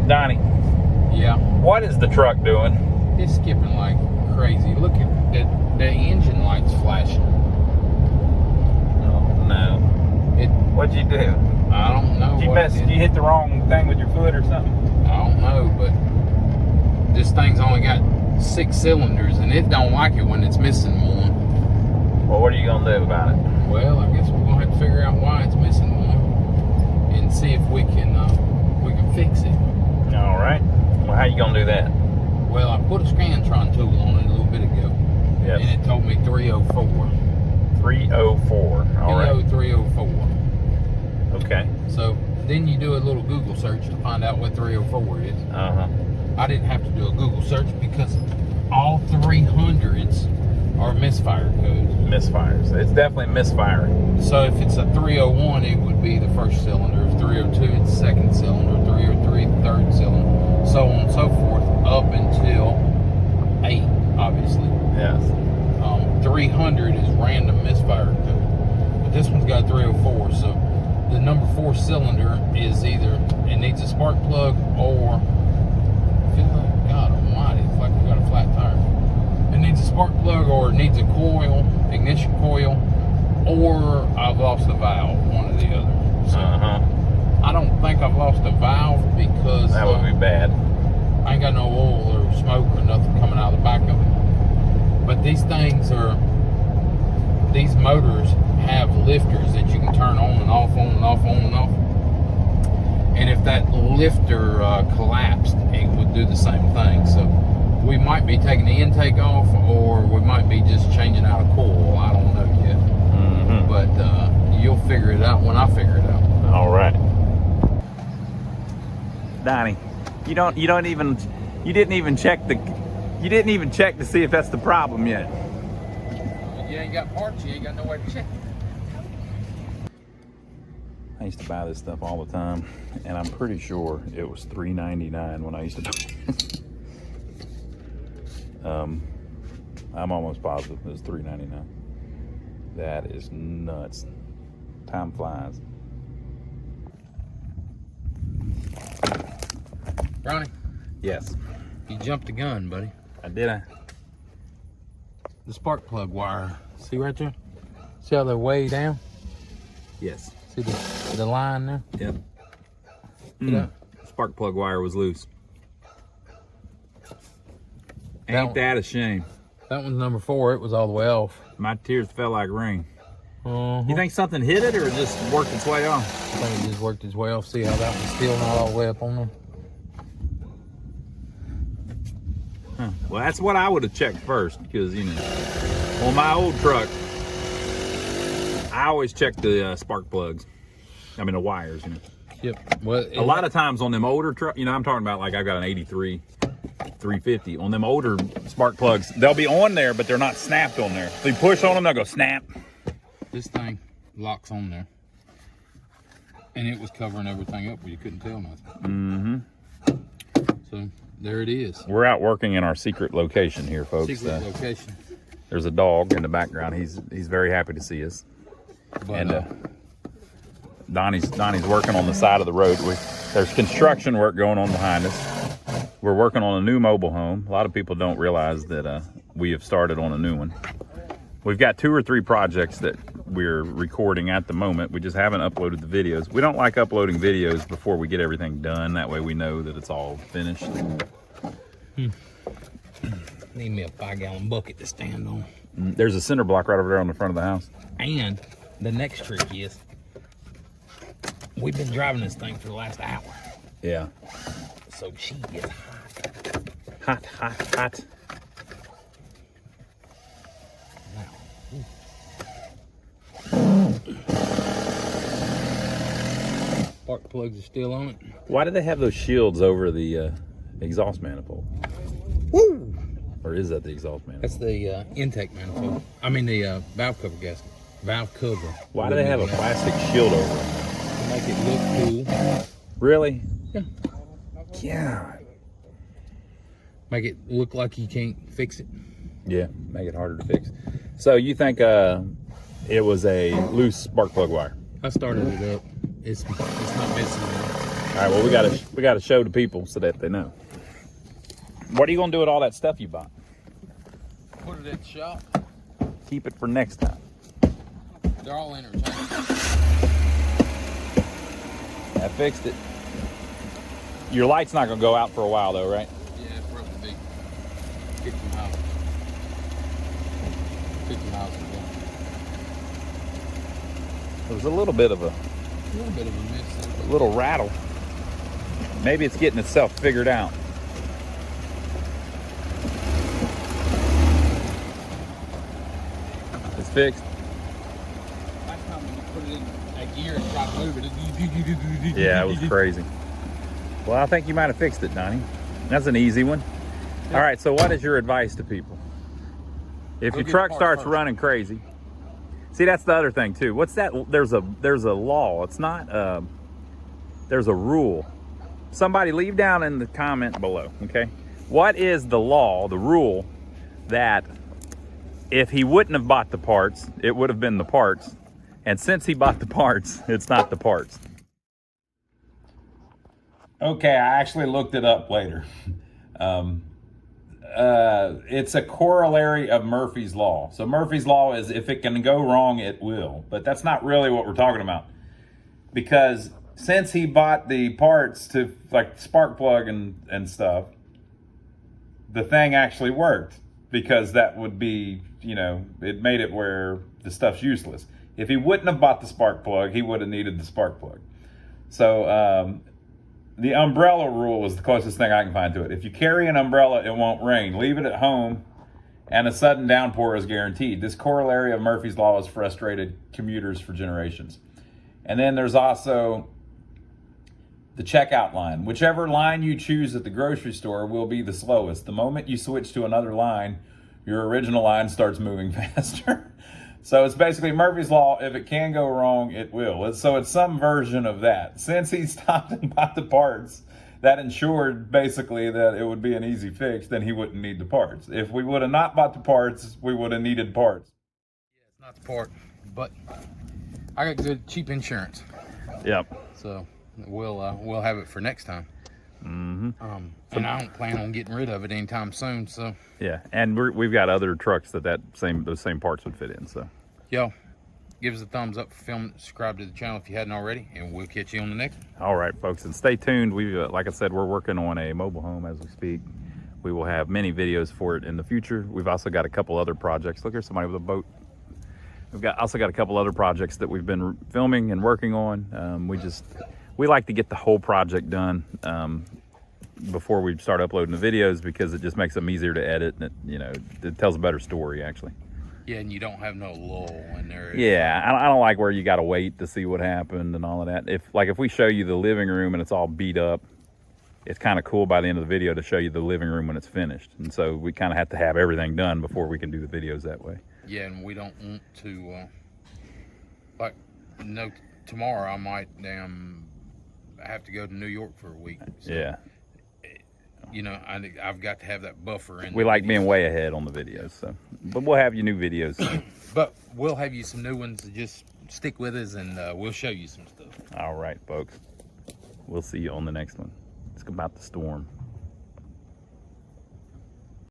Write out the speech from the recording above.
Donnie. Yeah. What is the truck doing? It's skipping like crazy. Look at the engine lights flashing. Oh no. What'd you do? I don't know. Did you hit the wrong thing with your foot or something? I don't know, but this thing's only got 6 cylinders, and it don't like it when it's missing one. Well, what are you gonna do about it? Well, I guess we're gonna have to figure out why it's missing one, and see if we can fix it. All right. Well, how you gonna do that? Well, I put a Scantron tool on it a little bit ago, Yes. and it told me 304. 304. All right. 304. Okay. So then you do a little Google search to find out what 304 is. I didn't have to do a Google search because all 300s are misfire codes. Misfires. It's definitely misfiring. So if it's a 301, it would be the first cylinder. If 302, it's the second cylinder. 303, the third cylinder. So on and so forth, up until 8, obviously. Yes. 300 is random misfire code. But this one's got 304, so the number 4 cylinder is either it needs a spark plug or God almighty, it's like we got a flat tire. It needs a spark plug or it needs a coil, ignition coil, or I've lost a valve, one or the other. So I don't think I've lost a valve because that would be bad. I ain't got no oil or smoke or nothing coming out of the back of it. But these motors have lifters that you can turn on and off, on and off, on and off. And if that lifter collapsed, it would do the same thing. So we might be taking the intake off, or we might be just changing out a coil. I don't know yet. But you'll figure it out when I figure it out. All right. Donnie, you didn't even check to see if that's the problem yet. You ain't got parts, you ain't got no way to check it. I used to buy this stuff all the time, and I'm pretty sure it was $3.99 when I used to buy it. I'm almost positive it was $3.99. That is nuts. Time flies. Ronnie? Yes. You jumped the gun, buddy. Did. The spark plug wire. See right there? See how they're way down? Yes. See the line there? Yep. Spark plug wire was loose. Ain't that a shame? That one's number 4. It was all the way off. My tears fell like rain. You think something hit it or just worked its way off? I think it just worked its way off. See how that one's still not all the way up on there? Well, that's what I would have checked first, because, on my old truck, I always check the spark plugs. I mean, the wires, Yep. Well, a lot of times on them older trucks, I'm talking about like I've got an 83 350. On them older spark plugs, they'll be on there, but they're not snapped on there. So you push on them, they'll go snap. This thing locks on there. And it was covering everything up where you couldn't tell nothing. So there it is. We're out working in our secret location here, folks. Secret location. There's a dog in the background. He's very happy to see us. But, Donnie's working on the side of the road. There's construction work going on behind us. We're working on a new mobile home. A lot of people don't realize that we have started on a new one. We've got 2 or 3 projects that we're recording at the moment. We just haven't uploaded the videos. We don't like uploading videos before we get everything done. That way we know that it's all finished. Need me a 5-gallon bucket to stand on. There's a cinder block right over there on the front of the house. And the next trick is, we've been driving this thing for the last hour. Yeah. So she gets hot. Hot, hot, hot. Spark plugs are still on it. Why do they have those shields over the exhaust manifold? Woo! Or is that the exhaust manifold? That's the intake manifold. I mean the valve cover gasket. Valve cover. Why do they have a plastic shield over it? To make it look cool. Really? Yeah. Yeah. Make it look like you can't fix it. Yeah, make it harder to fix. So you think it was a loose spark plug wire? I started it up. It's not missing. All right, well, we gotta show the people so that they know. What are you gonna do with all that stuff you bought? Put it at the shop. Keep it for next time. They're all interchangeable. I fixed it. Your light's not gonna go out for a while though, right? Yeah, it's probably big. 50 miles. 50 miles a day. There was a little bit of a miss. a little rattle. Maybe it's getting itself figured out. It's fixed. Last time when you put it in that gear and try to move it, Yeah, it was crazy. Well, I think you might have fixed it, Donnie. That's an easy one. All right, so what is your advice to people? If Go your get truck the part starts first. running crazy. See, that's the other thing too. What's that? There's a law. It's not, there's a rule. Somebody leave down in the comment below, okay? What is the law, the rule, that if he wouldn't have bought the parts, it would have been the parts. And since he bought the parts, it's not the parts. Okay, I actually looked it up later. It's a corollary of Murphy's Law. So Murphy's Law is if it can go wrong, it will. But that's not really what we're talking about. Because since he bought the parts to like spark plug and stuff, the thing actually worked. Because that would be, you know, it made it where the stuff's useless. If he wouldn't have bought the spark plug, he would have needed the spark plug. So the umbrella rule is the closest thing I can find to it. If you carry an umbrella, it won't rain. Leave it at home, and a sudden downpour is guaranteed. This corollary of Murphy's Law has frustrated commuters for generations. And then there's also the checkout line. Whichever line you choose at the grocery store will be the slowest. The moment you switch to another line, your original line starts moving faster. So it's basically Murphy's Law. If it can go wrong, it will. So it's some version of that. Since he stopped and bought the parts, that ensured basically that it would be an easy fix, then he wouldn't need the parts. If we would have not bought the parts, we would have needed parts. Yeah, it's not the part, but I got good cheap insurance. Yep. So we'll have it for next time. Mm-hmm. And I don't plan on getting rid of it anytime soon. So Yeah, and we've got other trucks those same parts would fit in. So yo, give us a thumbs up for filming. Subscribe to the channel if you hadn't already, and we'll catch you on the next one. all right, folks, and stay tuned. We like I said, we're working on a mobile home as we speak. We will have many videos for it in the future. We've also got a couple other projects. Look, here's somebody with a boat. We've also got a couple other projects that we've been filming and working on. We like to get the whole project done before we start uploading the videos, because it just makes them easier to edit, and it tells a better story actually. Yeah, and you don't have no lull in there. Yeah, I don't like where you got to wait to see what happened and all of that. If we show you the living room and it's all beat up, it's kind of cool by the end of the video to show you the living room when it's finished. And so we kind of have to have everything done before we can do the videos that way. Yeah, and we don't want to tomorrow I might have to go to New York for a week. So, Yeah. I've got to have that buffer in. We like being way ahead on the videos, but we'll have you new videos soon. But we'll have you some new ones. Just stick with us, and we'll show you some stuff. All right, folks. We'll see you on the next one. It's about the storm.